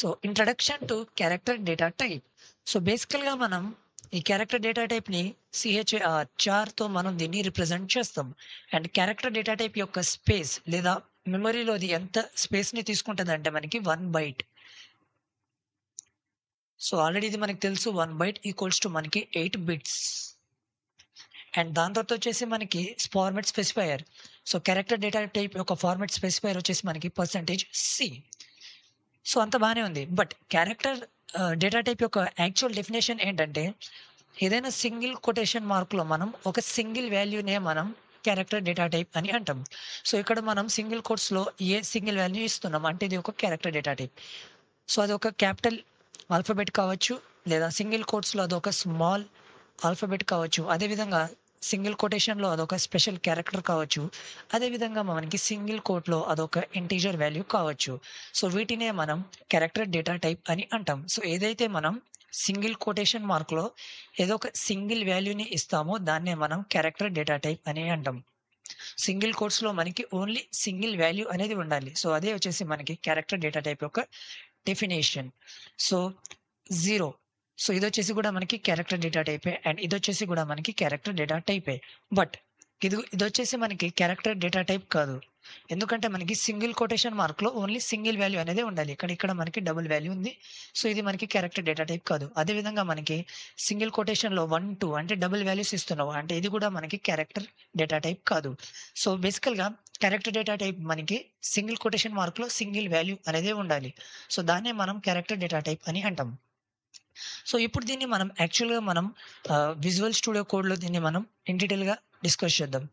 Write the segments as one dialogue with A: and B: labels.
A: So introduction to character data type. So బేసికల్గా మనం ఈ క్యారెక్టర్ డేటా టైప్ ని చార్ తో మనం దీన్ని రిప్రజెంట్ చేస్తాం. అండ్ క్యారెక్టర్ డేటా టైప్ యొక్క స్పేస్ లేదా మెమరీలో అది ఎంత స్పేస్ ని తీసుకుంటుంది అంటే మనకి 1 బైట్. సో ఆల్రెడీ ఇది మనకి తెలుసు, 1 బైట్ ఈక్వల్స్ టు మనకి 8 బిట్స్. అండ్ దాని తర్వాత వచ్చేసి మనకి format specifier. So character data type యొక్క ఫార్మాట్ స్పెసిఫైయర్ వచ్చేసి మనకి %C. సో అంత బాగానే ఉంది. బట్ క్యారెక్టర్ డేటా టైప్ యొక్క యాక్చువల్ డెఫినేషన్ ఏంటంటే, ఏదైనా సింగిల్ కొటేషన్ మార్క్లో మనం ఒక సింగిల్ వాల్యూనే మనం క్యారెక్టర్ డేటా టైప్ అని అంటాం. సో ఇక్కడ మనం సింగిల్ కోట్స్లో ఏ సింగిల్ వాల్యూ ఇస్తున్నాం అంటే ఇది ఒక క్యారెక్టర్ డేటా టైప్. సో అది ఒక క్యాపిటల్ ఆల్ఫాబెట్ కావచ్చు, లేదా సింగిల్ కోట్స్లో అదొక స్మాల్ ఆల్ఫాబెట్ కావచ్చు. అదేవిధంగా సింగిల్ కొటేషన్లో అదొక స్పెషల్ క్యారెక్టర్ కావచ్చు. అదేవిధంగా మనకి సింగిల్ కోట్లో అదొక ఇంటీజర్ వాల్యూ కావచ్చు. సో వీటినే మనం క్యారెక్టర్ డేటా టైప్ అని అంటాం. సో ఏదైతే మనం సింగిల్ కొటేషన్ మార్క్లో ఏదో ఒక సింగిల్ వాల్యూని ఇస్తామో దాన్నే మనం క్యారెక్టర్ డేటా టైప్ అని అంటాం. సింగిల్ కోట్స్లో మనకి ఓన్లీ సింగిల్ వాల్యూ అనేది ఉండాలి. సో అదే వచ్చేసి మనకి క్యారెక్టర్ డేటా టైప్ యొక్క డెఫినేషన్. సో 0. సో ఇదొచ్చేసి కూడా మనకి క్యారెక్టర్ డేటా టైపే. అండ్ ఇదొచ్చేసి కూడా మనకి క్యారెక్టర్ డేటా టైపే. బట్ ఇదొచ్చేసి మనకి క్యారెక్టర్ డేటా టైప్ కాదు. ఎందుకంటే మనకి సింగిల్ కొటేషన్ మార్క్లో ఓన్లీ సింగిల్ వాల్యూ అనేది ఉండాలి. ఇక్కడ మనకి డబుల్ వాల్యూ ఉంది. సో ఇది మనకి క్యారెక్టర్ డేటా టైప్ కాదు. అదేవిధంగా మనకి సింగిల్ కొటేషన్లో 1, 2 అంటే డబుల్ వాల్యూస్ ఇస్తున్నావు అంటే ఇది కూడా మనకి క్యారెక్టర్ డేటా టైప్ కాదు. సో బేసికల్గా క్యారెక్టర్ డేటా టైప్ మనకి సింగిల్ కొటేషన్ మార్క్లో సింగిల్ వాల్యూ అనేది ఉండాలి. సో దాన్నే మనం క్యారెక్టర్ డేటా టైప్ అని అంటాం. సో ఇప్పుడు దీన్ని మనం యాక్చువల్గా మనం విజువల్ స్టూడియో కోడ్లో దీన్ని మనం ఇన్ డీటెయిల్గా డిస్కస్ చేద్దాం.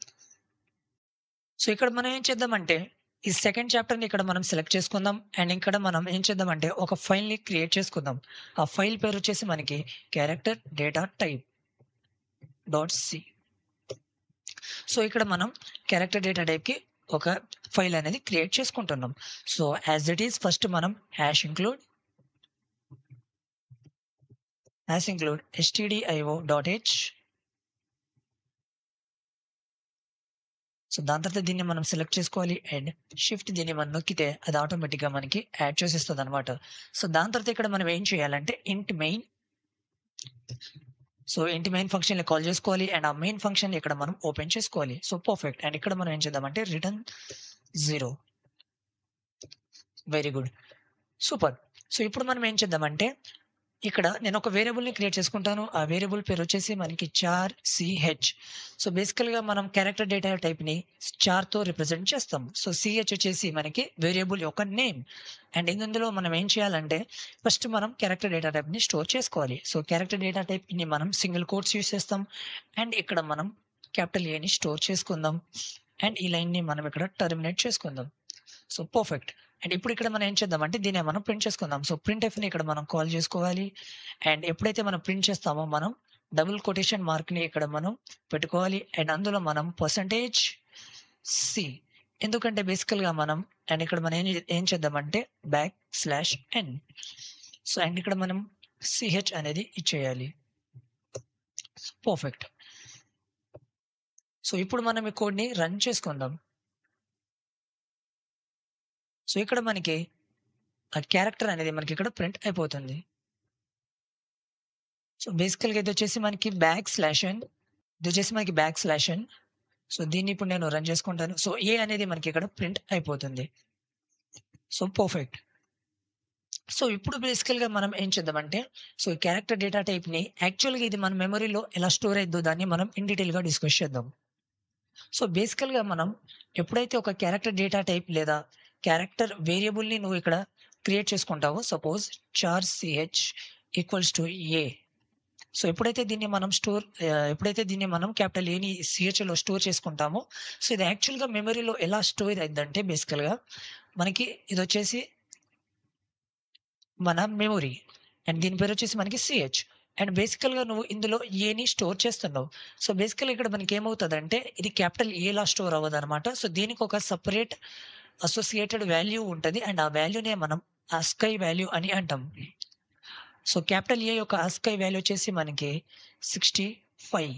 A: సో ఇక్కడ మనం ఏం చేద్దామంటే ఈ సెకండ్ చాప్టర్ని ఇక్కడ మనం సెలెక్ట్ చేసుకుందాం. అండ్ ఇక్కడ మనం ఏం చేద్దామంటే ఒక ఫైల్ని క్రియేట్ చేసుకుందాం. ఆ ఫైల్ పేరు వచ్చేసి మనకి character data type .c. So ఇక్కడ మనం క్యారెక్టర్ డేటా టైప్కి ఒక ఫైల్ అనేది క్రియేట్ చేసుకుంటున్నాం. So as it is first మనం #include stdio.h. సో దాని తర్వాత దీన్ని మనం సెలెక్ట్ చేసుకోవాలి. అండ్ షిఫ్ట్ దీన్ని మనం నొక్కితే అది ఆటోమేటిక్గా మనకి యాడ్ చేసేస్తుంది అనమాట. సో దాని తర్వాత ఇక్కడ మనం ఏం చేయాలంటే ఇంట్ మెయిన్. సో ఇంటి మెయిన్ ఫంక్షన్ కాల్ చేసుకోవాలి. అండ్ ఆ మెయిన్ ఫంక్షన్ ఇక్కడ మనం ఓపెన్ చేసుకోవాలి. So perfect. అండ్ ఇక్కడ మనం ఏం చేద్దామంటే return 0. Very good, super. So ఇప్పుడు మనం ఏం చేద్దామంటే ఇక్కడ నేను ఒక వేరియబుల్ని క్రియేట్ చేసుకుంటాను. ఆ వేరియబుల్ పేరు వచ్చేసి మనకి *ch. సో బేసికల్గా మనం క్యారెక్టర్ డేటా టైప్ని తో రిప్రజెంట్ చేస్తాం. సో ch వచ్చేసి మనకి వేరియబుల్ యొక్క నేమ్. అండ్ ఇందులో మనం ఏం చేయాలంటే ఫస్ట్ మనం క్యారెక్టర్ డేటా టైప్ని స్టోర్ చేసుకోవాలి. సో క్యారెక్టర్ డేటా టైప్ని మనం సింగిల్ కోట్స్ యూస్ చేస్తాం. అండ్ ఇక్కడ మనం క్యాపిటల్ ఏని స్టోర్ చేసుకుందాం. అండ్ ఈ లైన్ని మనం ఇక్కడ టర్మినేట్ చేసుకుందాం. So perfect. అండ్ ఇప్పుడు ఇక్కడ మనం ఏం చేద్దామంటే దీన్ని మనం ప్రింట్ చేసుకుందాం. సో ప్రింట్ఎఫ్ని ఇక్కడ మనం కాల్ చేసుకోవాలి. అండ్ ఎప్పుడైతే మనం ప్రింట్ చేస్తామో మనం డబుల్ కొటేషన్ మార్క్ని ఇక్కడ మనం పెట్టుకోవాలి. అండ్ అందులో మనం %C. ఎందుకంటే బేసికల్గా మనం అండ్ ఇక్కడ మనం ఏం చేద్దామంటే \n. సో అండ్ ఇక్కడ మనం ch అనేది ఇచ్చేయాలి. పర్ఫెక్ట్. సో ఇప్పుడు మనం ఈ కోడ్ని రన్ చేసుకుందాం. సో ఇక్కడ మనకి ఆ క్యారెక్టర్ అనేది మనకి ఇక్కడ ప్రింట్ అయిపోతుంది. సో బేసికల్గా ఇది వచ్చేసి మనకి \n. ఇది వచ్చేసి మనకి \n. సో దీన్ని ఇప్పుడు నేను రన్ చేసుకుంటాను. సో A అనేది మనకి ఇక్కడ ప్రింట్ అయిపోతుంది. So perfect. సో ఇప్పుడు బేసికల్గా మనం ఏం చేద్దామంటే సో ఈ క్యారెక్టర్ డేటా టైప్ని యాక్చువల్గా ఇది మన మెమరీలో ఎలా స్టోర్ అయిద్దో దాన్ని మనం ఇన్ డీటెయిల్గా డిస్కస్ చేద్దాం. సో బేసికల్గా మనం ఎప్పుడైతే ఒక క్యారెక్టర్ డేటా టైప్ లేదా క్యారెక్టర్ వేరియబుల్ని నువ్వు ఇక్కడ క్రియేట్ చేసుకుంటావో, సపోజ్ *ch = A. సో ఎప్పుడైతే దీన్ని మనం క్యాపిటల్ ఏని CHలో స్టోర్ చేసుకుంటామో సో ఇది యాక్చువల్గా మెమరీలో ఎలా స్టోర్ అయిందంటే బేసికల్గా మనకి ఇది వచ్చేసి మన మెమరీ. అండ్ దీని పేరు వచ్చేసి మనకి CH. అండ్ బేసికల్గా నువ్వు ఇందులో ఏని స్టోర్ చేస్తున్నావు. సో బేసికల్గా ఇక్కడ మనకి ఏమవుతుందంటే ఇది క్యాపిటల్ ఏలా స్టోర్ అవ్వదు అనమాట. సో దీనికి ఒక సపరేట్ అసోసియేటెడ్ వాల్యూ ఉంటుంది. అండ్ ఆ వాల్యూనే మనం ASCII వాల్యూ అని అంటాం. సో క్యాపిటల్ ఏ యొక్క ASCII వాల్యూ వచ్చేసి మనకి 65.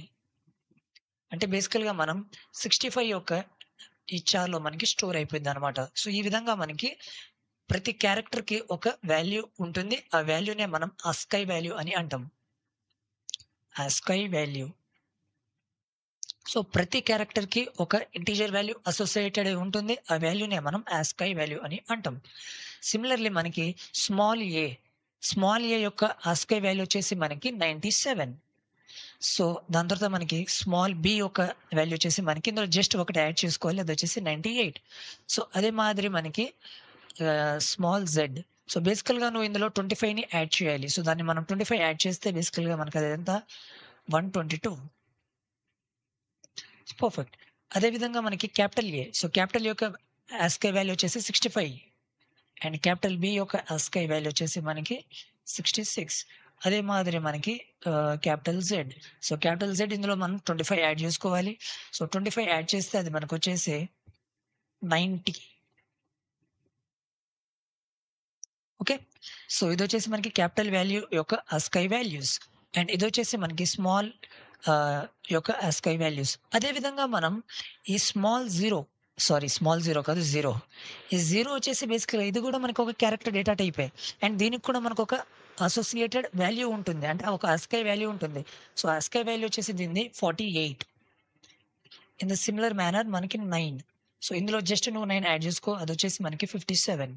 A: అంటే బేసికల్గా మనం 65 యొక్క ఈ చార్లో మనకి స్టోర్ అయిపోయింది అనమాట. సో ఈ విధంగా మనకి ప్రతి క్యారెక్టర్‌కి ఒక వాల్యూ ఉంటుంది. ఆ వాల్యూనే మనం ASCII వాల్యూ అని అంటాం. ASCII value. సో, ప్రతి క్యారెక్టర్‌కి ఒక ఇంటిజర్ వాల్యూ అసోసియేటెడ్ అయి ఉంటుంది. ఆ వాల్యూనే మనం ASCII వాల్యూ అని అంటాం. సిమిలర్‌లీ మనకి స్మాల్ ఏ యొక్క ASCII వాల్యూ వచ్చేసి మనకి 97. సో, దాని తర్వాత మనకి స్మాల్ బి యొక్క వాల్యూ వచ్చేసి మనకి ఇందులో జస్ట్ ఒకటి యాడ్ చేసుకోవాలి. అదొచ్చేసి 98. సో, అదే మాదిరి మనకి స్మాల్ జెడ్. సో, బేసికల్‌గా నువ్వు ఇందులో 25ని యాడ్ చేయాలి. సో, దాన్ని మనం 25 యాడ్ చేస్తే బేసికల్‌గా మనకి అదెంత 122. పర్ఫెక్ట్. అదే విధంగా మనకి క్యాపిటల్ ఏ. సో, క్యాపిటల్ యొక్క ASCII వాల్యూ వచ్చేసి 65 అండ్ క్యాపిటల్ బి యొక్క ASCII వాల్యూ వచ్చేసి మనకి 66. అదే మాదిరి మనకి capital Z. So, capital Z ఇందులో మనం 25 యాడ్ చేసుకోవాలి. సో, 25 యాడ్ చేస్తే అది మనకొచ్చేసి 90. ఓకే. సో, ఇదొచ్చేసి మనకి క్యాపిటల్ వాల్యూ యొక్క ASCII వాల్యూస్. అండ్ ఇదొచ్చేసి మనకి స్మాల్ యొక్క ASCII వాల్యూస్. అదే విధంగా మనం ఈ స్మాల్ జీరో కాదు జీరో. ఈ జీరో వచ్చేసి బేసికల్‌గా ఇది కూడా మనకు ఒక క్యారెక్టర్ డేటా టైపే. అండ్ దీనికి కూడా మనకొక అసోసియేటెడ్ వాల్యూ ఉంటుంది. అంటే ఒక ASCII వాల్యూ ఉంటుంది. సో, ASCII వాల్యూ వచ్చేసి దీనిది 48. ఇన్ ద సిమిలర్ మేనర్ మనకి 9. సో, ఇందులో జస్ట్ నువ్వు 9 యాడ్ చేసుకో. అదొచ్చేసి మనకి 57.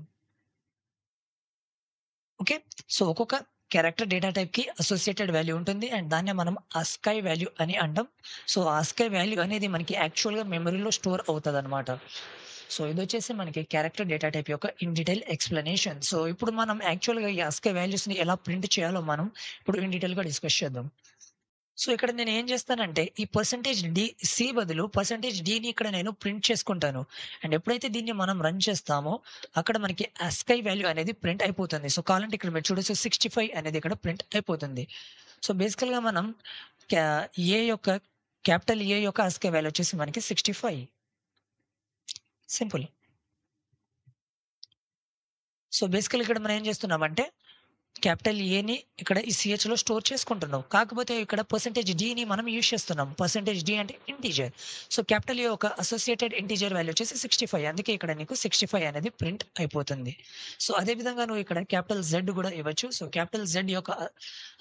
A: ఓకే. సో, ఒక్కొక్క క్యారెక్టర్ డేటా టైప్‌కి అసోసియేటెడ్ వాల్యూ ఉంటుంది. అండ్ దాన్నే మనం ASCII వాల్యూ అని అంటాం. సో, ASCII వాల్యూ అనేది మనకి యాక్చువల్‌గా మెమరీలో స్టోర్ అవుతదనమాట. సో, ఇదొచ్చేసి మనకి క్యారెక్టర్ డేటా టైప్ యొక్క ఇన్ డీటెయిల్ ఎక్స్‌ప్లనేషన్. సో, ఇప్పుడు మనం యాక్చువల్‌గా ఈ ASCII వాల్యూస్‌ని ఎలా ప్రింట్ చేయాలో మనం ఇప్పుడు ఇన్ డీటెయిల్‌గా డిస్కస్ చేద్దాం. సో, ఇక్కడ నేనేం చేస్తానంటే ఈ సి బదులు డీని ఇక్కడ నేను ప్రింట్ చేసుకుంటాను. అండ్ ఎప్పుడైతే దీన్ని మనం రన్ చేస్తామో అక్కడ మనకి ASCII వాల్యూ అనేది ప్రింట్ అయిపోతుంది. సో, కావాలంటే ఇక్కడ మీరు చూడొచ్చు 65 అనేది ఇక్కడ ప్రింట్ అయిపోతుంది. సో, బేసికల్‌గా మనం క్యా ఏ యొక్క క్యాపిటల్ ఏ యొక్క ASCII వాల్యూ వచ్చేసి మనకి 65. సింపుల్. సో, బేసికల్‌గా ఇక్కడ మనం ఏం చేస్తున్నామంటే క్యాపిటల్ ఏని ఇక్కడ ఈ సీహెచ్‌లో స్టోర్ చేసుకుంటున్నాం. కాకపోతే ఇక్కడ డీని మనం యూజ్ చేస్తున్నాం. డీ అంటే ఇంటిజర్. సో, క్యాపిటల్ ఏ ఒక అసోసియేటెడ్ ఇంటిజర్ వాల్యూ వచ్చేసి 65. అందుకే ఇక్కడ నీకు 65 అనేది ప్రింట్ అయిపోతుంది. సో, అదే విధంగా నువ్వు ఇక్కడ క్యాపిటల్ జెడ్ కూడా ఇవ్వచ్చు. సో, క్యాపిటల్ జెడ్ యొక్క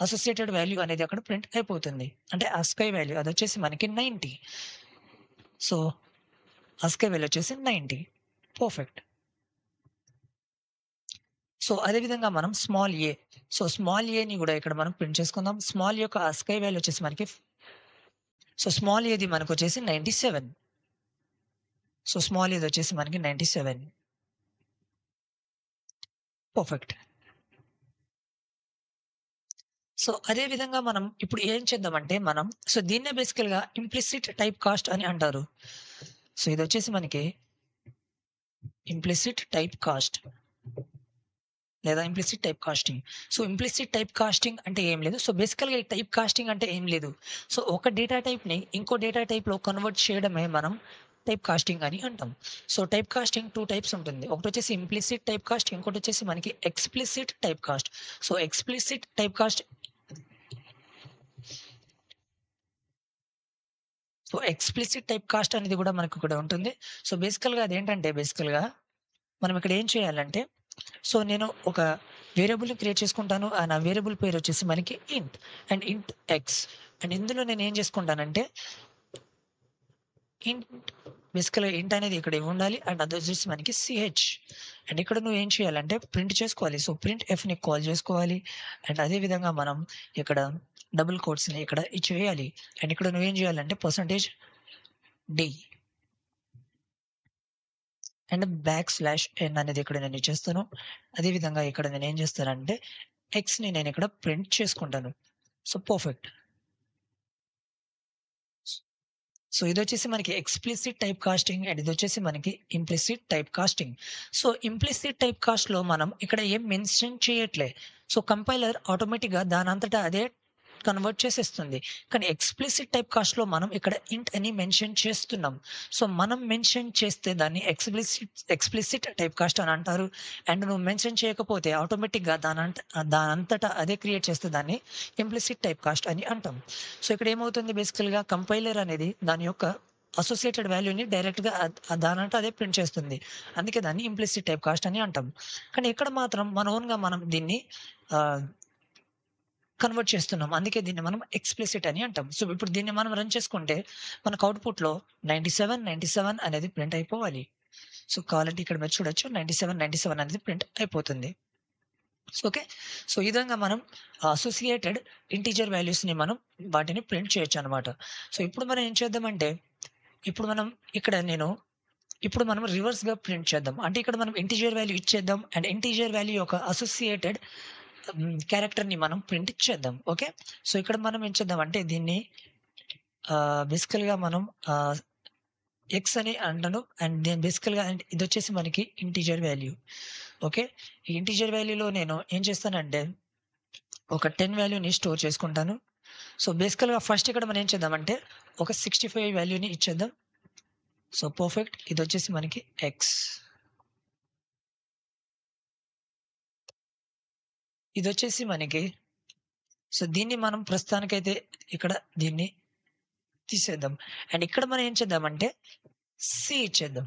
A: అసోసియేటెడ్ వాల్యూ అనేది అక్కడ ప్రింట్ అయిపోతుంది. అంటే ASCII వాల్యూ అదొచ్చేసి మనకి 90. సో, ASCII వాల్యూ వచ్చేసి 90. పర్ఫెక్ట్. సో, అదే విధంగా మనం స్మాల్ ఏని గూడా ఇక్కడ మనం ప్రింట్ చేసుకుందాం. స్మాల్ యొక్క ASCII వాల్యూ వచ్చేసి మనకి స్మాల్ ఏది మనకొచ్చేసి 97. సో, స్మాల్ ఏది వచ్చేసి మనకి 97. పర్ఫెక్ట్. సో, అదే విధంగా మనం ఇప్పుడు ఏం చేద్దామంటే దీన్నే బేసికల్‌గా ఇంప్లిసిట్ టైప్ కాస్ట్ అని అంటారు. సో, ఇదొచ్చేసి మనకి ఇంప్లిసిట్ టైప్ కాస్ట్ లేదా implicit type casting. So, implicit type casting అంటే ఏం లేదు. సో, బేసికల్‌గా ఈ టైప్ కాస్టింగ్ అంటే ఏం లేదు. సో, ఒక డేటా టైప్‌ని ఇంకో డేటా టైప్‌లో కన్వర్ట్ చేయడమే మనం టైప్ కాస్టింగ్ అని అంటాం. సో, టైప్ కాస్టింగ్ 2 టైప్స్ ఉంటుంది. ఒకటొచ్చేసి ఇంప్లిసిట్ టైప్ కాస్ట్, ఇంకోటొచ్చేసి మనకి explicit type cast. So, explicit type cast అనేది కూడా మనకు ఇక్కడ ఉంటుంది. సో, బేసికల్‌గా మనం ఇక్కడ ఏం చేయాలంటే నేను ఒక వేరియబుల్‌ని క్రియేట్ చేసుకుంటాను. అండ్ ఆ వేరియబుల్ పేరు వచ్చేసి మనకి ఇంట్ ఎక్స్. అండ్ ఇందులో నేను ఏం చేసుకుంటానంటే బేసికల్‌గా ఇంట్ అనేది ఇక్కడ ఉండాలి. అండ్ అది వచ్చేసి మనకి సిహెచ్. అండ్ ఇక్కడ నువ్వు ఏం చేయాలంటే ప్రింట్ చేసుకోవాలి. సో, ప్రింట్ ఎఫ్‌ని కాల్ చేసుకోవాలి. అండ్ అదే విధంగా మనం ఇక్కడ డబుల్ కోట్స్‌ని ఇక్కడ ఇచ్చేయాలి. అండ్ ఇక్కడ నువ్వేం చేయాలంటే %d అండ్ /n అనేది ఇక్కడ నేను ఇచ్చేస్తాను. అదే విధంగా ఇక్కడ నేను ఏం చేస్తానంటే ఎక్స్‌ని నేను ఇక్కడ ప్రింట్ చేసుకుంటాను. So, perfect. సో, ఇదొచ్చేసి మనకి ఎక్స్‌ప్లిసిట్ టైప్ కాస్టింగ్ అండ్ ఇదొచ్చేసి మనకి implicit type casting. So, implicit type కాస్ట్‌లో మనం ఇక్కడ ఏం మెన్షన్ చేయట్లే. సో, కంపైలర్ ఆటోమేటిక్‌గా దానంతట అదే కన్వర్ట్ చేసేస్తుంది. కానీ ఎక్స్‌ప్లిసిట్ టైప్ కాస్ట్‌లో మనం ఇక్కడ ఇంట్ అని మెన్షన్ చేస్తున్నాం. సో, మనం మెన్షన్ చేస్తే దాన్ని ఎక్స్‌ప్లిసిట్ టైప్ కాస్ట్ అని అంటారు. అండ్ నువ్వు మెన్షన్ చేయకపోతే ఆటోమేటిక్‌గా దానంతట అదే క్రియేట్ చేస్తే దాన్ని ఇంప్లిసిట్ టైప్ కాస్ట్ అని అంటాం. సో, ఇక్కడ ఏమవుతుంది బేసికల్‌గా కంపైలర్ అనేది దాని యొక్క అసోసియేటెడ్ వాల్యూని డైరెక్ట్‌గా దానంటే అదే ప్రింట్ చేస్తుంది. అందుకే దాన్ని ఇంప్లిసిట్ టైప్ కాస్ట్ అని అంటాం. కానీ ఇక్కడ మాత్రం మన ఓన్‌గా మనం దీన్ని ఆహ్, కన్వర్ట్ చేస్తున్నాం. అందుకే దీన్ని మనం ఎక్స్‌ప్లిసిట్ అని అంటాం. సో, ఇప్పుడు దీన్ని మనం రన్ చేసుకుంటే మనకు అవుట్‌పుట్‌లో 97, 97 అనేది ప్రింట్ అయిపోవాలి. సో, కావాలంటే ఇక్కడ మీరు చూడొచ్చు 97, 97 అనేది ప్రింట్ అయిపోతుంది. So, okay. సో, ఈ విధంగా మనం అసోసియేటెడ్ ఇంటిజర్ వాల్యూస్‌ని మనం వాటిని ప్రింట్ చేయొచ్చనమాట. సో, ఇప్పుడు మనం ఏం చేద్దామంటే, ఇప్పుడు మనం ఇక్కడ నేను ఇప్పుడు మనం రివర్స్‌గా ప్రింట్ చేద్దాం. అంటే ఇక్కడ మనం ఇంటిజర్ వాల్యూ ఇచ్చేద్దాం అండ్ ఇంటిజర్ వాల్యూ యొక్క అసోసియేటెడ్ క్యారెక్టర్‌ని మనం ప్రింట్ చేద్దాం. ఓకే. సో, ఇక్కడ మనం ఏం చేద్దామంటే దీన్ని బేసికల్‌గా మనం ఎక్స్ అని అంటాను. అండ్ దీని బేసికల్‌గా అండ్ ఇదొచ్చేసి మనకి ఇంటిజర్ వాల్యూ. ఓకే. ఈ ఇంటిజర్ వాల్యూలో నేను ఏం చేస్తానంటే ఒక 10 వాల్యూని స్టోర్ చేసుకుంటాను. సో, బేసికల్‌గా ఫస్ట్ ఇక్కడ మనం ఏం చేద్దామంటే ఒక 65 వాల్యూని ఇచ్చేద్దాం. So, perfect. ఇదొచ్చేసి మనకి ఎక్స్. ఇదొచ్చేసి మనకి సో, దీన్ని మనం ప్రస్తుతానికైతే ఇక్కడ దీన్ని తీసేద్దాం. అండ్ ఇక్కడ మనం ఏం చేద్దామంటే సి ఇచ్చేద్దాం.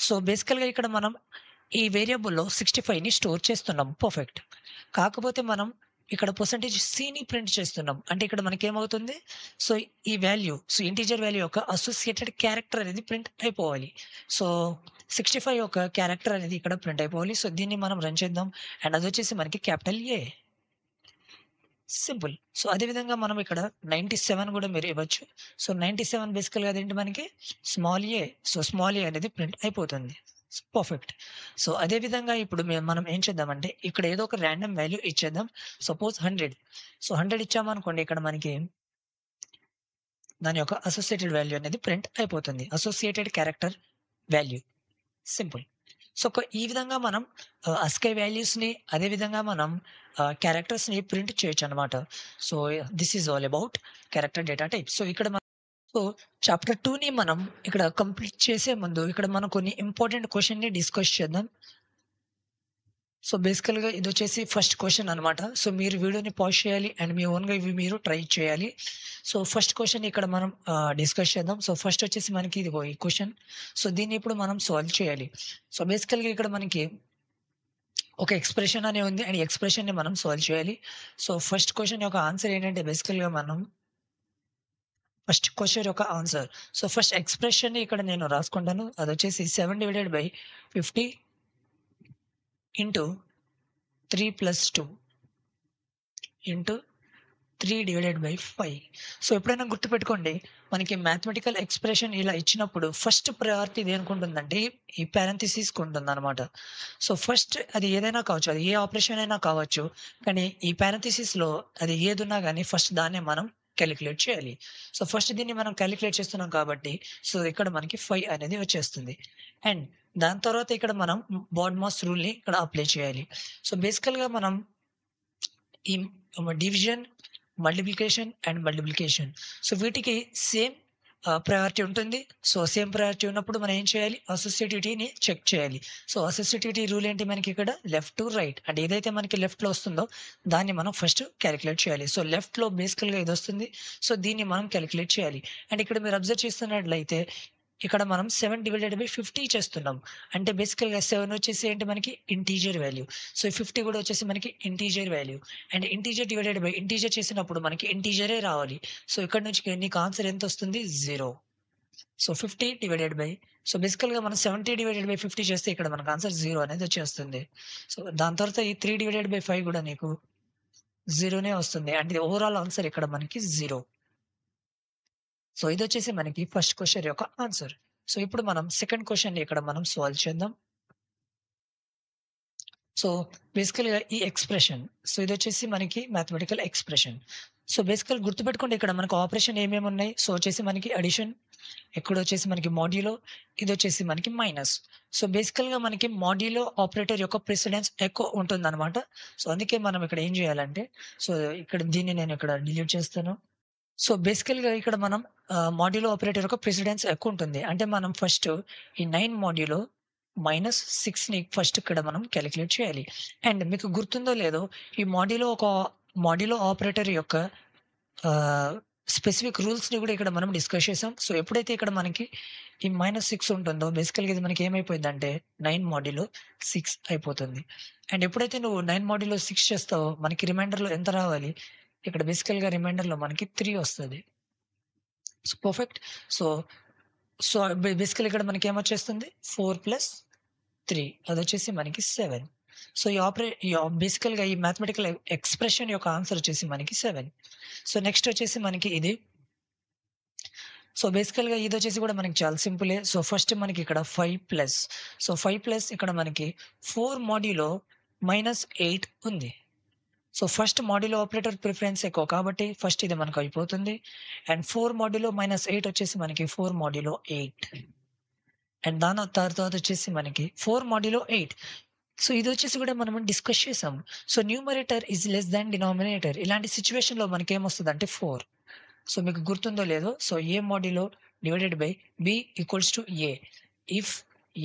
A: సో, బేసికల్‌గా ఇక్కడ మనం ఈ వేరియబుల్‌లో 65ని స్టోర్ చేస్తున్నాం. పర్ఫెక్ట్. కాకపోతే మనం ఇక్కడ పర్సెంటేజ్ సిని ప్రింట్ చేస్తున్నాం. అంటే ఇక్కడ మనకేమవుతుంది? సో, ఈ వాల్యూ సో, ఇంటిజర్ వాల్యూ యొక్క అసోసియేటెడ్ క్యారెక్టర్ అనేది ప్రింట్ అయిపోవాలి. సో, 65 యొక్క క్యారెక్టర్ అనేది ఇక్కడ ప్రింట్ అయిపోవాలి. సో, దీన్ని మనం రన్ చేద్దాం. అండ్ అదొచ్చేసి మనకి క్యాపిటల్ ఏ. సింపుల్. సో, అదే విధంగా మనం ఇక్కడ 97 గూడా మీరు ఇవ్వచ్చు. సో, 97 బేసికల్‌గా అదేంటి మనకి స్మాల్ ఏ. సో, స్మాల్ ఏ అనేది ప్రింట్ అయిపోతుంది. పర్ఫెక్ట్. సో, అదే విధంగా ఇప్పుడు మనం ఏం చేద్దామంటే ఇక్కడ ఏదో ఒక రాండమ్ వాల్యూ ఇచ్చేద్దాం. సపోజ్ 100. సో, 100 ఇచ్చామనుకోండి ఇక్కడ మనకి దాని యొక్క అసోసియేటెడ్ వాల్యూ అనేది ప్రింట్ అయిపోతుంది. Associated character value. Simple. So, ఈ విధంగా మనం ASCII వాల్యూస్‌ని అదే విధంగా మనం క్యారెక్టర్స్‌ని ప్రింట్ చేయొచ్చనమాట. So, this is all about character data type. So, ఇక్కడ సో, చాప్టర్ 2ని మనం ఇక్కడ కంప్లీట్ చేసే ముందు ఇక్కడ మనం కొన్ని ఇంపార్టెంట్ క్వెషన్‌ని డిస్కస్ చేద్దాం. సో, బేసికల్‌గా ఇదొచ్చేసి ఫస్ట్ క్వెషన్ అనమాట. సో, మీరు వీడియోని పాజ్ చేయాలి అండ్ మీ ఓన్‌గా ఇవి మీరు ట్రై చేయాలి. సో, ఫస్ట్ క్వెషన్ ఇక్కడ మనం డిస్కస్ చేద్దాం. సో, ఫస్ట్ వచ్చేసి మనకి ఇదిగో ఈ క్వెషన్. సో, దీన్ని ఇప్పుడు మనం సాల్వ్ చేయాలి. సో, బేసికల్‌గా ఇక్కడ మనకి ఒక ఎక్స్‌ప్రెషన్ అనే ఉంది అండ్ ఈ ఎక్స్‌ప్రెషన్‌ని మనం సాల్వ్ చేయాలి. సో, ఫస్ట్ క్వెషన్ యొక్క ఆన్సర్ ఏంటంటే బేసికల్‌గా మనం ఫస్ట్ క్వెషన్ యొక్క ఆన్సర్. సో, ఫస్ట్ ఎక్స్‌ప్రెషన్‌ని ఇక్కడ నేను రాసుకుంటాను. అదొచ్చేసి 7/50 ఇంటూ 3+2 ఇంటూ 3/5. సో, ఎప్పుడైనా గుర్తుపెట్టుకోండి మనకి మ్యాథమెటికల్ ఎక్స్‌ప్రెషన్ ఇలా ఇచ్చినప్పుడు ఫస్ట్ ప్రయారిటీ దేనికుంటుందంటే ఈ పారెంథసిస్‌కి ఉంటుందన్నమాట. సో, ఫస్ట్ అది ఏదైనా కావచ్చు. అది ఏ ఆపరేషన్ అయినా కావచ్చు. కానీ ఈ పారెంథసిస్‌లో అది ఏదున్నా గాని ఫస్ట్ దాన్నే మనం కాలిక్యులేట్ చేయాలి. సో, ఫస్ట్ దీన్ని మనం కాలిక్యులేట్ చేస్తున్నాం కాబట్టి సో, ఇక్కడ మనకి 5 అనేది వచ్చేస్తుంది. అండ్ దాని తర్వాత ఇక్కడ మనం బాడ్మాస్ రూల్‌ని ఇక్కడ అప్లై చేయాలి. సో, బేసికల్‌గా మనం ఈ డివిజన్, మల్టిప్లికేషన్. సో, వీటికి సేమ్ ప్రయారిటీ ఉంటుంది. సో, సేమ్ ప్రయారిటీ ఉన్నప్పుడు మనం ఏం చేయాలి? అసోసియేటివిటీని చెక్ చేయాలి. సో, అసోసియేటివిటీ రూల్ ఏంటి మనకి ఇక్కడ లెఫ్ట్ టు రైట్. అంటే ఏదైతే మనకి లెఫ్ట్‌లో వస్తుందో దాన్ని మనం ఫస్ట్ కాలిక్యులేట్ చేయాలి. సో, లెఫ్ట్‌లో బేసికల్‌గా ఇదొస్తుంది. సో, దీన్ని మనం కాలిక్యులేట్ చేయాలి. అండ్ ఇక్కడ మీరు అబ్జర్వ్ చేస్తున్నట్లయితే ఇక్కడ మనం 7/50 చేస్తున్నాం. అంటే బేసికల్‌గా 7 వచ్చేసి ఏంటి మనకి ఇంటీజర్ వాల్యూ. సో, 50 కూడా వచ్చేసి మనకి integer value. And integer divided by integer చేసినప్పుడు మనకి ఇంటీజరే రావాలి. సో, ఇక్కడ నుంచి నీకు ఆన్సర్ ఎంతొస్తుంది? 0. సో, 50 డివైడెడ్ బై సో, బేసికల్‌గా మనం 70/50 చేస్తే ఇక్కడ మనకు ఆన్సర్ 0 అనేది వచ్చేస్తుంది. సో, దాని తర్వాత ఈ 3/5 కూడా నీకు 0నే వస్తుంది. అంటే ఓవరాల్ ఆన్సర్ ఇక్కడ మనకి 0. సో, ఇదొచ్చేసి మనకి ఫస్ట్ క్వెషన్ యొక్క ఆన్సర్. సో, ఇప్పుడు మనం సెకండ్ క్వెషన్‌ని ఇక్కడ మనం సాల్వ్ చేద్దాం. సో, బేసికల్‌గా ఈ ఎక్స్‌ప్రెషన్. సో, ఇదొచ్చేసి మనకి మ్యాథమెటికల్ ఎక్స్‌ప్రెషన్. సో, బేసికల్ గుర్తుపెట్టుకోండి ఇక్కడ మనకు ఆపరేషన్ ఏమేమున్నాయి? సో, వచ్చేసి మనకి అడిషన్, ఇక్కడొచ్చేసి మనకి మాడ్యులో, ఇదొచ్చేసి మనకి మైనస్. సో, బేసికల్‌గా మనకి మాడ్యులో ఆపరేటర్ యొక్క ప్రెసిడెన్స్ ఎక్కువ ఉంటుందన్నమాట. సో, అందుకే మనం ఇక్కడ ఏం చేయాలంటే సో, ఇక్కడ దీన్ని నేను ఇక్కడ డిలీట్ చేస్తాను. సో, బేసికల్‌గా ఇక్కడ మనం మాడ్యులో ఆపరేటర్ యొక్క ప్రెసిడెన్స్ ఎక్కువుంటుంది. అంటే మనం ఫస్ట్ ఈ 9 మాడ్యులో -6ని ఫస్ట్ ఇక్కడ మనం కాలిక్యులేట్ చేయాలి. అండ్ మీకు గుర్తుందో లేదో ఈ మాడ్యులో ఆపరేటర్ యొక్క ఆహ్, స్పెసిఫిక్ రూల్స్‌ని గూడా ఇక్కడ మనం డిస్కస్ చేసాం. సో, ఎప్పుడైతే ఇక్కడ మనకి ఈ -6 ఉంటుందో బేసికల్‌గా ఇది మనకి ఏమైపోయిద్దంటే 9 మోడ్యులో 6 అయిపోతుంది. అండ్ ఎప్పుడైతే నువ్వు 9 మోడ్యులో 6 చేస్తావో మనకి రిమైండర్‌లో ఎంత రావాలి? ఇక్కడ బేసికల్‌గా రిమైండర్‌లో మనకి 3 వస్తది. So, perfect. సో, సో, బేసికల్‌గా ఇక్కడ మనకేమొచ్చేస్తుంది 4 + 3 అదొచ్చేసి మనకి 7. సో, ఈ బేసికల్‌గా ఈ మ్యాథమెటికల్ ఎక్స్‌ప్రెషన్ యొక్క ఆన్సర్ వచ్చేసి మనకి 7. సో, నెక్స్ట్ వచ్చేసి మనకి ఇది. సో, బేసికల్‌గా ఇదొచ్చేసి కూడా మనకి చాలా సింపులే. సో, ఫస్ట్ మనకి ఇక్కడ 5+. సో, 5+ ఇక్కడ మనకి 4 మోడ్యులో -8 ఉంది. సో, ఫస్ట్ మోడ్యులో ఆపరేటర్ ప్రిఫరెన్స్ ఎక్కువ కాబట్టి ఫస్ట్ ఇది మనకు అయిపోతుంది. అండ్ 4 మోడ్యులో -8 వచ్చేసి మనకి 4 మోడ్యులో 8. అండ్ దాని తర్వాత వచ్చేసి మనకి 4 మోడ్యులో 8. సో, ఇదొచ్చేసి కూడా మనం డిస్కస్ చేసాం. So, numerator is less than denominator. ఇలాంటి సిట్యుయేషన్‌లో మనకేమొస్తదంటే 4. సో, మీకు గుర్తుందో లేదో so, A modulo divided by B equals to A. If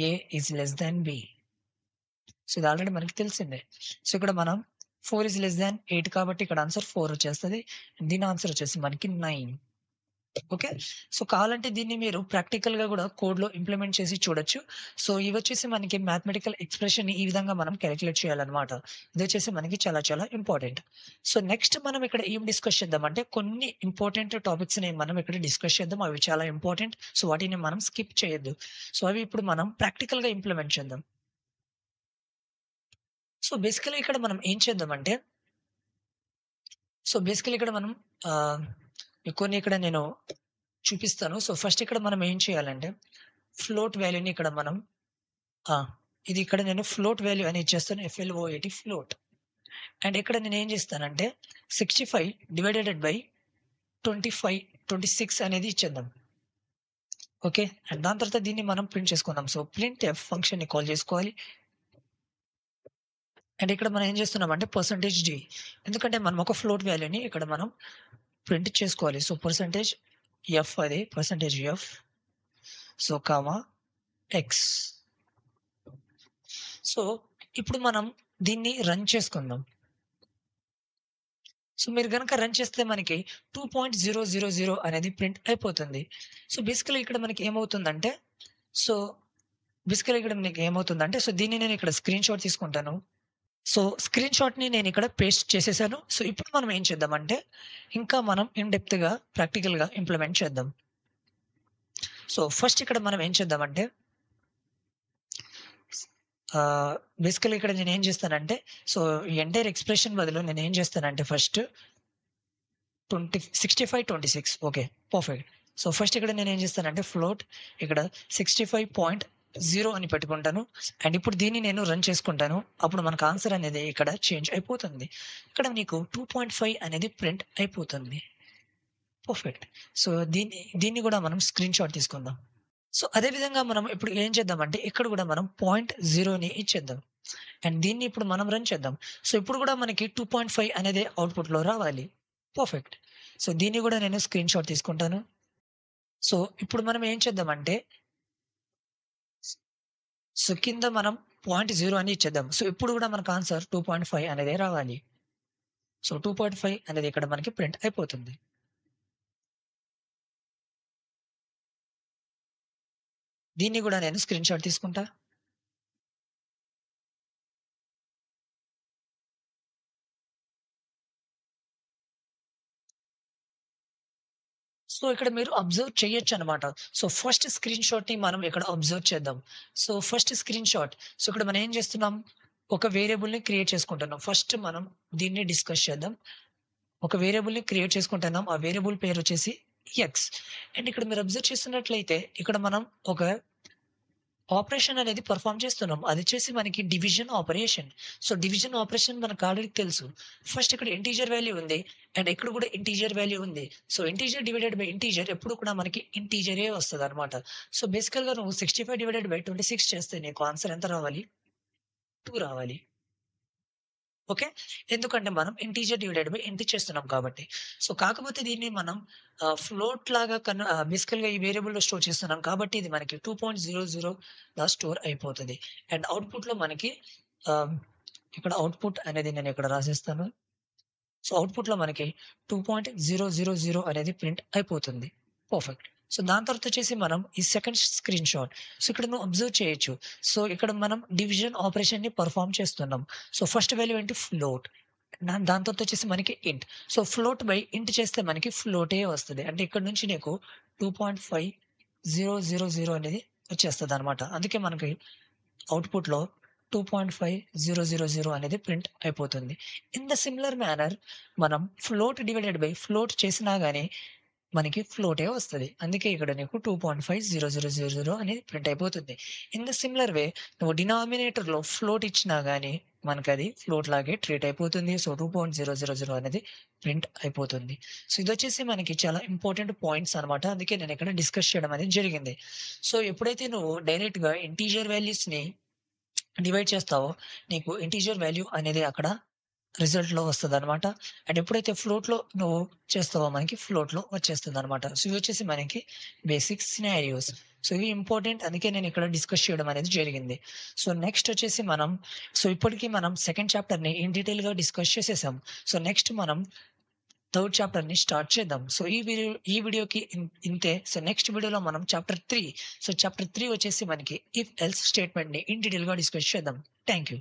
A: A is less than B. So, ఇది ఆల్రెడీ మనకి తెలిసిందే. సో, ఇక్కడ మనం 4 ఈజ్ లెస్ థాన్ 8 కాబట్టి ఇక్కడ ఆన్సర్ 4 వచ్చేస్తది. దీని ఆన్సర్ వచ్చేసి మనకి 9. ఓకే. సో, కావాలంటే దీన్ని మీరు ప్రాక్టికల్‌గా గూడా కోడ్‌లో ఇంప్లిమెంట్ చేసి చూడొచ్చు. సో, ఇవొచ్చేసి మనకి మ్యాథమెటికల్ ఎక్స్‌ప్రెషన్‌ని ఈ విధంగా మనం కాలిక్యులేట్ చేయాలన్నమాట. ఇదొచ్చేసి మనకి చాలా చాలా ఇంపార్టెంట్. సో, నెక్స్ట్ మనం ఇక్కడ ఏం డిస్కస్ చేద్దామంటే కొన్ని ఇంపార్టెంట్ టాపిక్స్‌ని మనం ఇక్కడ డిస్కస్ చేద్దాం. అవి చాలా ఇంపార్టెంట్. సో, వాటిని మనం స్కిప్ చేయొద్దు. సో, అవి ఇప్పుడు మనం ప్రాక్టికల్‌గా ఇంప్లిమెంట్ చేద్దాం. సో, బేసికల్‌గా ఇక్కడ మనం ఏం చేద్దామంటే బేసికల్లీ ఇక్కడ మనం ఆహ్, కొన్ని ఇక్కడ నేను చూపిస్తాను. సో, ఫస్ట్ ఇక్కడ మనం ఏం చేయాలంటే ఫ్లోట్ వాల్యూని ఇక్కడ మనం ఆ! ఇది ఇక్కడ నేను ఫ్లోట్ వాల్యూ అని ఇచ్చేస్తాను. FLOAT float. అండ్ ఇక్కడ నేనేం చేస్తానంటే 65 డివైడెడ్ బై 26 అనేది ఇచ్చేద్దాం. ఓకే. అండ్ దాని తర్వాత దీన్ని మనం ప్రింట్ చేసుకుందాం. సో, ప్రింట్‌ఎఫ్ ఫంక్షన్‌ని కాల్ చేసుకోవాలి. అండ్ ఇక్కడ మనం ఏం చేస్తున్నామంటే %d ఎందుకంటే మనం ఒక ఫ్లోట్ వాల్యూని ఇక్కడ మనం ప్రింట్ చేసుకోవాలి. సో, %f అది %f so, comma x. So, ఇప్పుడు మనం దీన్ని రన్ చేసుకుందాం. సో, మీరు గనక రన్ చేస్తే మనకి 2.000 అనేది ప్రింట్ అయిపోతుంది. సో, బేసికల్లీ ఇక్కడ మనకి ఏమవుతుందంటే సో, దీన్ని నేను ఇక్కడ స్క్రీన్ షాట్ తీసుకుంటాను. సో, స్క్రీన్ షాట్‌ని నేనిక్కడ పేస్ట్ చేసేసాను. సో, ఇప్పుడు మనం ఏం చేద్దామంటే ఇంకా మనం ఇన్ డెప్త్‌గా ప్రాక్టికల్‌గా ఇంప్లిమెంట్ చేద్దాం. సో, ఫస్ట్ ఇక్కడ మనం ఏం చేద్దామంటే బేసికల్లీ ఇక్కడ నేనేం చేస్తానంటే ఈ ఎంటైర్ ఎక్స్‌ప్రెషన్ బదులు నేనేం చేస్తానంటే first 65, 26 okay. Perfect. So, first ఇక్కడ నేనేం చేస్తానంటే ఫ్లోట్ ఇక్కడ 65.0 అని పెట్టుకుంటాను. అండ్ ఇప్పుడు దీన్ని నేను రన్ చేసుకుంటాను. అప్పుడు మనకు ఆన్సర్ అనేది ఇక్కడ చేంజ్ అయిపోతుంది. ఇక్కడ నీకు 2.5 అనేది ప్రింట్ అయిపోతుంది. పర్ఫెక్ట్. సో, దీన్ని కూడా మనం స్క్రీన్ షాట్ తీసుకుందాం. సో, అదే విధంగా మనం ఇప్పుడు ఏం చేద్దామంటే ఇక్కడ కూడా మనం 0.0ని ఇచ్చేద్దాం. అండ్ దీన్ని ఇప్పుడు మనం రన్ చేద్దాం. సో, ఇప్పుడు కూడా మనకి 2.5 అనేది అవుట్‌పుట్‌లో రావాలి. పర్ఫెక్ట్. సో, దీన్ని కూడా నేను స్క్రీన్ షాట్ తీసుకుంటాను. సో, ఇప్పుడు మనం ఏం చేద్దామంటే కింద మనం 0.0 అని ఇచ్చేద్దాం. సో, ఇప్పుడు కూడా మనకు ఆన్సర్ 2.5 అనేదే రావాలి. సో, 2.5 అనేది ఇక్కడ మనకి ప్రింట్ అయిపోతుంది. దీన్ని కూడా నేను స్క్రీన్ షాట్ తీసుకుంటా. సో, ఇక్కడ మీరు అబ్జర్వ్ చేయొచ్చనమాట. సో, ఫస్ట్ స్క్రీన్ షాట్‌ని మనం ఇక్కడ అబ్జర్వ్ చేద్దాం. So, first screen shot. So, ఇక్కడ మనం ఏం చేస్తున్నాం? ఒక వేరియబుల్‌ని క్రియేట్ చేసుకుంటున్నాం. ఫస్ట్ మనం దీన్ని డిస్కస్ చేద్దాం. ఒక వేరియబుల్‌ని క్రియేట్ చేసుకుంటున్నాం. ఆ వేరియబుల్ పేరొచ్చేసి ఎక్స్. అండ్ ఇక్కడ మీరు అబ్జర్వ్ చేస్తున్నట్లయితే ఇక్కడ మనం ఒక ఆపరేషన్ అనేది పెర్ఫార్మ్ చేస్తున్నాం. అదొచ్చేసి మనకి division operation. So, division operation మనకు ఆల్రెడీ తెలుసు. ఫస్ట్ ఇక్కడ ఇంటిజర్ వాల్యూ ఉంది. అండ్ ఇక్కడ కూడా ఇంటిజర్ వాల్యూ ఉంది. So, integer divided by integer ఎప్పుడు కూడా మనకి ఇంటిజరే వస్తదనమాట. సో, బేసికల్‌గా నువ్వు 65 డివైడెడ్ బై 26 చేస్తే నీకు ఆన్సర్ ఎంత రావాలి? 2 రావాలి. ఓకే. ఎందుకంటే మనం ఇంటిజర్ డివైడెడ్ బై ఇంట్ చేస్తున్నాం కాబట్టి. సో, కాకపోతే దీన్ని మనం ఫ్లోట్ లాగా బేసికల్‌గా ఈ వేరియబుల్‌లో స్టోర్ చేస్తున్నాం కాబట్టి ఇది మనకి 2.00గా స్టోర్ అయిపోతది. అండ్ అవుట్‌పుట్‌లో మనకి ఆహ్, ఇక్కడ అవుట్‌పుట్ అనేది నేను ఇక్కడ రాసేస్తాను. సో అవుట్‌పుట్‌లో మనకి 2.000 అనేది ప్రింట్ అయిపోతుంది. పర్ఫెక్ట్. సో దాని తర్వాత వచ్చేసి మనం ఈ సెకండ్ స్క్రీన్ షాట్. సో ఇక్కడ నువ్వు అబ్జర్వ్ చేయొచ్చు. సో ఇక్కడ మనం డివిజన్ ఆపరేషన్‌ని పెర్ఫార్మ్ చేస్తున్నాం. సో ఫస్ట్ వాల్యూ ఏంటి ఫ్లోట్. దాని తర్వాత వచ్చేసి మనకి ఇంట్. సో ఫ్లోట్ బై ఇంట్ చేస్తే మనకి ఫ్లోటే వస్తది. అంటే ఇక్కడ నుంచి నీకు 2.5000 అనేది వచ్చేస్తదనమాట. అందుకే మనకి అవుట్‌పుట్‌లో 2.5000 అనేది ప్రింట్ అయిపోతుంది. ఇన్ ద సిమిలర్ మేనర్ మనం ఫ్లోట్ డివైడెడ్ బై ఫ్లోట్ చేసినా గాని మనకి ఫ్లోటే వస్తది. అందుకే ఇక్కడ నీకు 2.5000 అనేది ప్రింట్ అయిపోతుంది. ఇన్ ద సిమిలర్ వే నువ్వు డినామినేటర్‌లో ఫ్లోట్ ఇచ్చినా గాని మనకది ఫ్లోట్ లాగే ట్రీట్ అయిపోతుంది. సో 2.000 అనేది ప్రింట్ అయిపోతుంది. సో ఇదొచ్చేసి మనకి చాలా ఇంపార్టెంట్ పాయింట్స్ అన్నమాట. అందుకే నేను ఇక్కడ డిస్కస్ చేయడం అనేది జరిగింది. సో ఎప్పుడైతే నువ్వు డైరెక్ట్‌గా ఇంటిజర్ వాల్యూస్‌ని డివైడ్ చేస్తావో నీకు ఇంటిజర్ వాల్యూ అనేది అక్కడ రిజల్ట్‌లో వస్తదనమాట. అండ్ ఎప్పుడైతే ఫ్లోట్‌లో నువ్వు చేస్తావో మనకి ఫ్లోట్‌లో వచ్చేస్తదనమాట. సో ఇవొచ్చేసి మనకి బేసిక్ సినారియోస్. సో ఇవి ఇంపార్టెంట్. అందుకే నేను ఇక్కడ డిస్కస్ చేయడం అనేది జరిగింది. సో నెక్స్ట్ వచ్చేసి ఇప్పటికి మనం సెకండ్ చాప్టర్‌ని ఇన్ డీటెయిల్‌గా డిస్కస్ చేసేసాం. సో నెక్స్ట్ మనం థర్డ్ చాప్టర్‌ని స్టార్ట్ చేద్దాం. సో ఈ వీడియోకి ఇంతే. సో నెక్స్ట్ వీడియోలో మనం చాప్టర్ 3 వచ్చేసి మనకి ఇఫ్ ఎల్స్ స్టేట్మెంట్‌ని ఇన్ డీటెయిల్‌గా డిస్కస్ చేద్దాం. Thank you.